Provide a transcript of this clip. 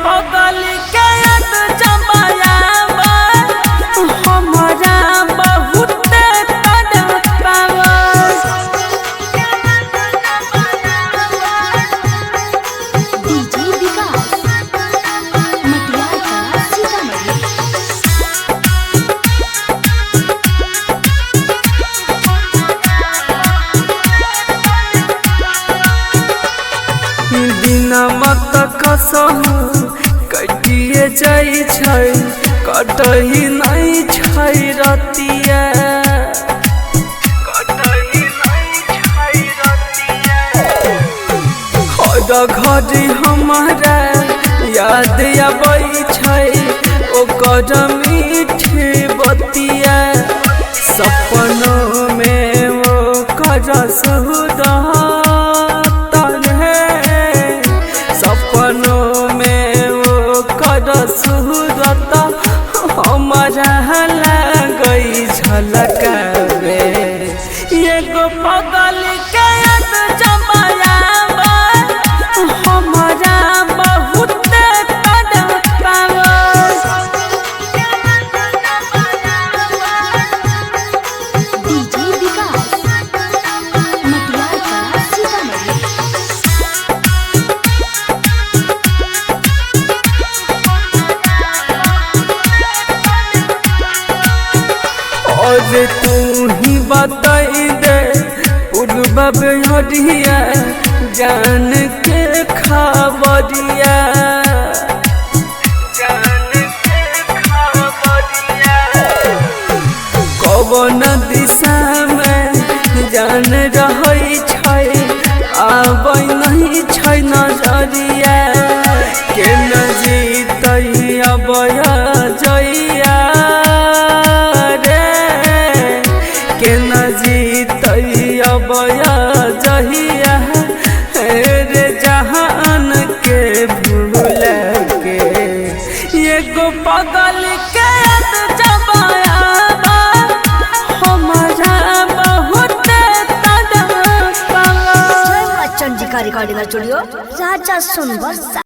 पगल के याद जमायावा हमरा बहुत तड़पावा। डीजे विकास मटियार कला सीतामढ़ी। दिन मत कसहु कटिए जाइ छै कटही नहीं छै रतिया। हर घड़ी हमरा याद आबै छै ओकर मीठी बतिया। सपनों में ओकर सुहरत है, सपनों में ओकर सुहरत हमरा लगई झलकावे। एगो पगल के याद जमायावा हमरा बहुत तड़पावा। डीजे विकास मटियार कला सीतामढ़ी। और तू ही बताई दे पूर्वा बेहरिया जान के खबरिया। कौन दिशा में जान रहै छै आबै नहीं छै नजरिया। के न जीतै अबय जइया रे, के न जीतै अबय जहिया रे जहान के भूल के। एगो पगल के याद जमायावा हमरा बहुत तड़पावा। चंडिका रिकॉर्डिंग स्टूडियो राजा सुनवर।